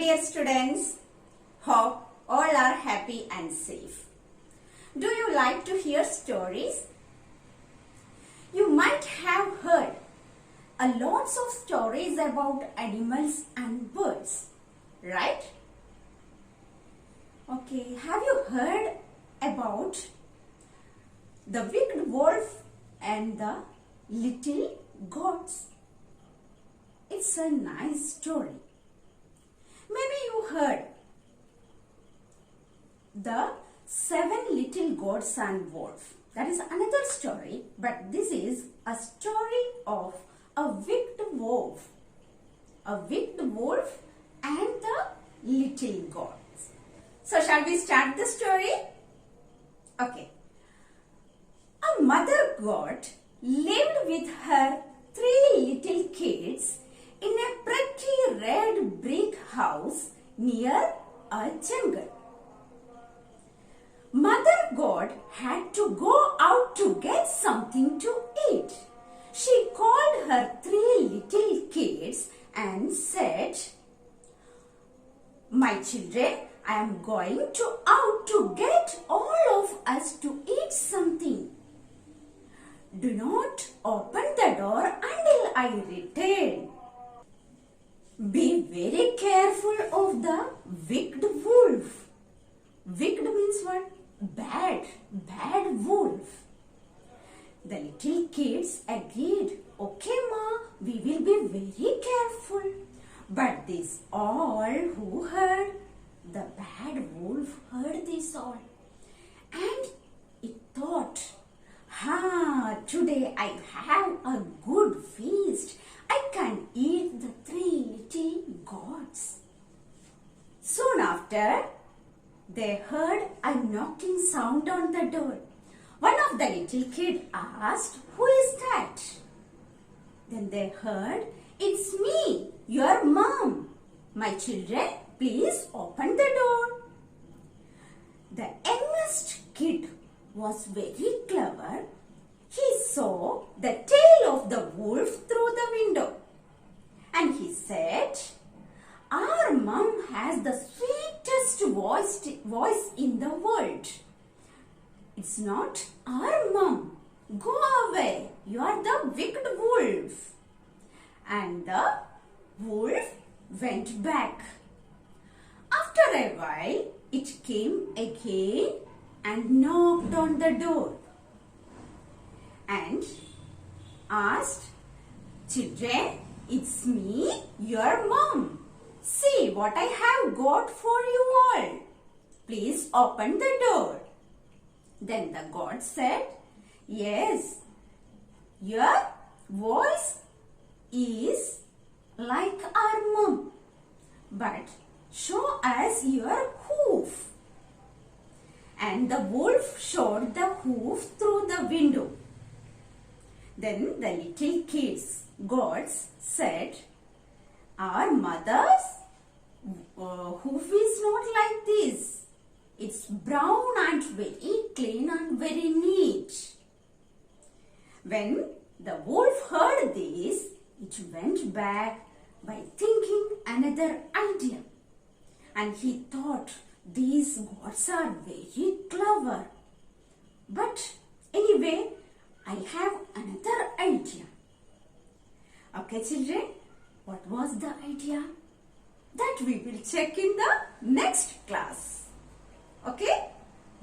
dear students. Hope all are happy and safe. Do you like to hear stories? You might have heard a lots of stories about animals and birds, right? Okay, have you heard about the wicked wolf and the little goats? It's a nice story. Maybe you heard the 7 little goats and wolf. That is another story, but this is a story of a wicked wolf. A wicked wolf and the little goats. So shall we start the story? Okay. A mother goat lived with her 3 little kids in a pretty red brick house near a jungle. Mother goat had to go out to get something to eat. She called her 3 little kids and said, "My children, I am going out to get all of us to eat something. Do not open the door until I return. Be very careful of the wicked wolf." Wicked means what? Bad wolf. The little kids agreed. "Okay, Ma, we will be very careful." But this all who heard? The bad wolf heard this all. And it thought, today I have a good feast. I can eat the 3 little goats. Soon after, they heard a knocking sound on the door. One of the little kids asked, "Who is that?" Then they heard, "It's me, your mom. My children, please open the door." The youngest kid was very clever. He saw the tail of the wolf through the window. And he said, "Our mom has the sweetest voice in the world. It's not our mom. Go away. You are the wicked wolf." And the wolf went back. After a while, it came again and knocked on the door and asked, "Children, it's me, your mom. See what I have got for you all. Please open the door." Then the goat said, "Yes, your voice is like our mom, but show us your hoof." And the wolf showed the hoof through the window. Then the little kids, goats, said, "Our mother's hoof is not like this. It's brown and very clean and very neat." When the wolf heard this, it went back by thinking another idea. And he thought, "These goats are very clever. But anyway, I have another idea." Okay, children, what was the idea? That we will check in the next class. Okay?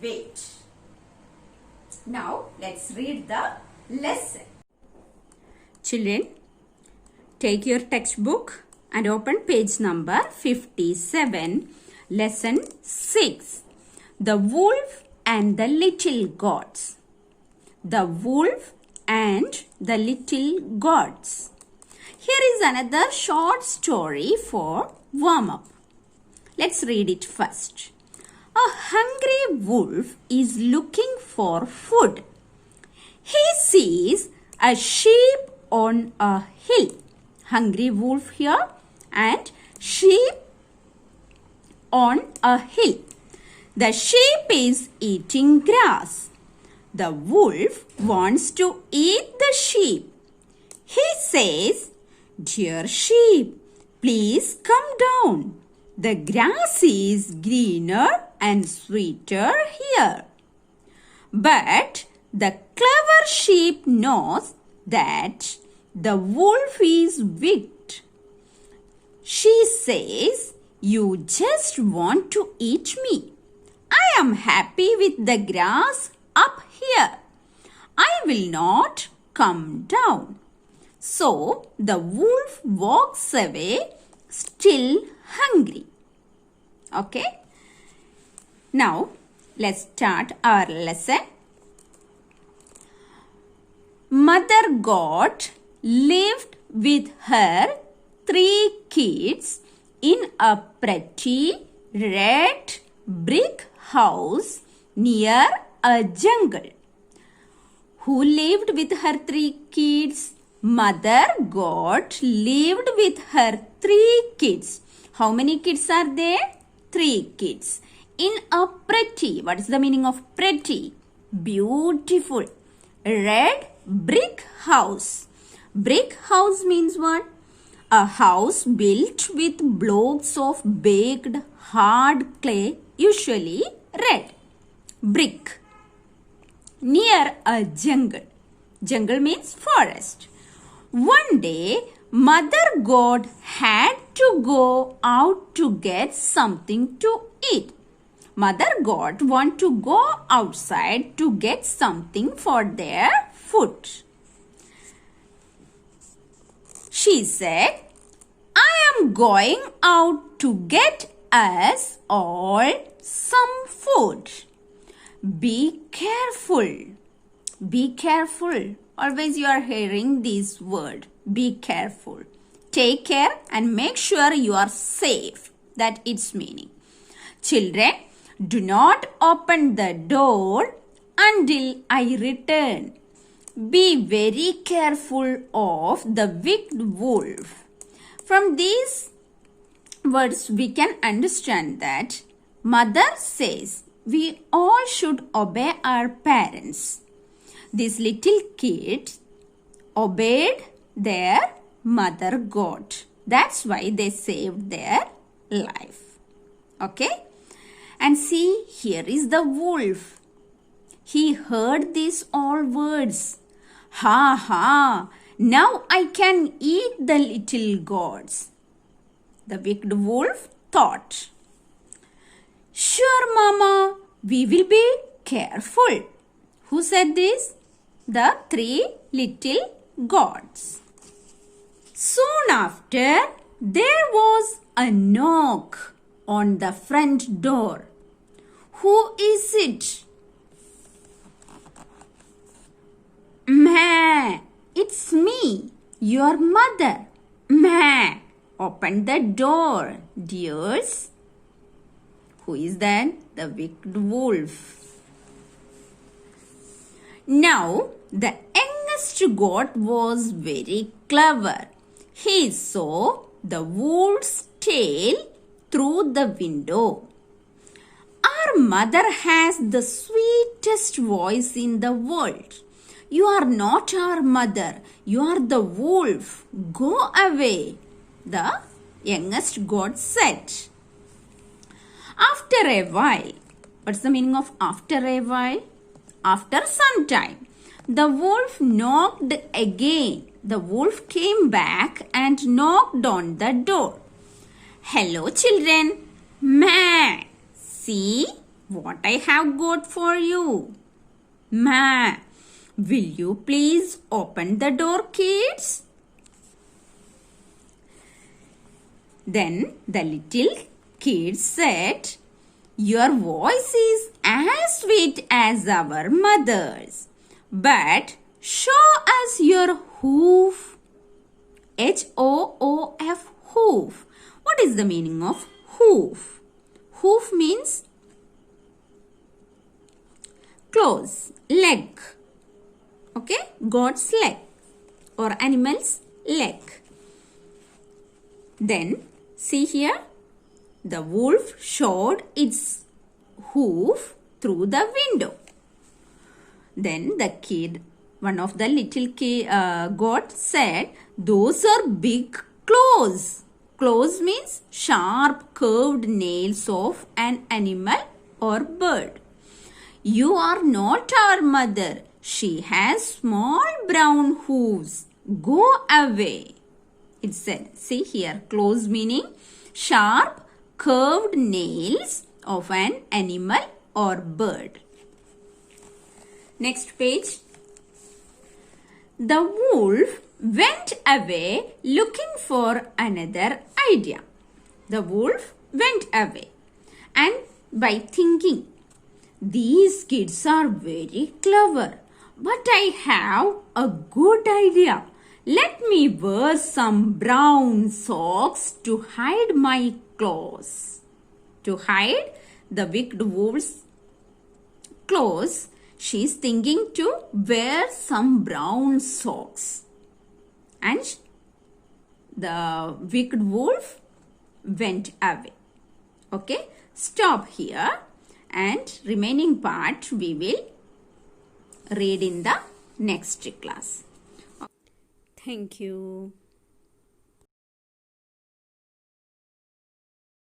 Wait. Now, let's read the lesson. Children, take your textbook and open page number 57, lesson 6. The wolf and the little goats. The wolf and the little goats. Here is another short story for warm-up. Let's read it first. A hungry wolf is looking for food. He sees a sheep on a hill. Hungry wolf here and sheep on a hill. The sheep is eating grass. The wolf wants to eat the sheep. He says, "Dear sheep, please come down. The grass is greener and sweeter here. But the clever sheep knows that the wolf is wicked. She says, "You just want to eat me. I am happy with the grass up here. I will not come down." So the wolf walks away, still hungry. Okay? Now, let's start our lesson. Mother goat lived with her 3 kids in a pretty red brick house near a jungle. Who lived with her 3 kids? Mother goat lived with her 3 kids. How many kids are there? 3 kids. In a pretty, what is the meaning of pretty? Beautiful, red brick house. Brick house means what? A house built with blocks of baked hard clay, usually red. Brick. Near a jungle. Jungle means forest. One day, Mother Goat had to go out to get something to eat. Mother Goat want to go outside to get something for their food. She said, "I am going out to get us all some food. Be careful." Be careful. Always you are hearing this word. Be careful. Take care and make sure you are safe. That its meaning. Children, do not open the door until I return. Be very careful of the wicked wolf. From these words we can understand that mother says we all should obey our parents. These little kids obeyed their mother goat. That's why they saved their life. Okay? And see, here is the wolf. He heard these all words. Ha ha! Now I can eat the little goats. The wicked wolf thought. Sure, Mama, we will be careful. Who said this? The 3 little goats. Soon after, there was a knock on the front door. Who is it? Meh, it's me, your mother. Meh, open the door, dears. Who is that? The wicked wolf. Now, the youngest goat was very clever. He saw the wolf's tail through the window. Our mother has the sweetest voice in the world. You are not our mother. You are the wolf. Go away, the youngest goat said. After a while, what's the meaning of after a while? After some time, the wolf knocked again. The wolf came back and knocked on the door. Hello, children. Meh. See what I have got for you. Meh. Will you please open the door, kids? Then the little kid said, your voice is as sweet as our mother's, but show us your hoof. H-O-O-F, hoof. What is the meaning of hoof? Hoof means claws, leg. Okay, God's leg or animal's leg. Then see here, the wolf showed its hoof through the window. Then the kid, one of the little goat said, those are big claws. Claws means sharp curved nails of an animal or bird. You are not our mother. She has small brown hooves. Go away. It said, see here, claws meaning sharp curved nails of an animal or bird. Next page. The wolf went away looking for another idea. The wolf went away and by thinking, these kids are very clever, but I have a good idea. Let me wear some brown socks to hide my claws. To hide the wicked wolf's claws, she is thinking to wear some brown socks. And the wicked wolf went away. Okay, stop here and remaining part we will read in the next class. Thank you.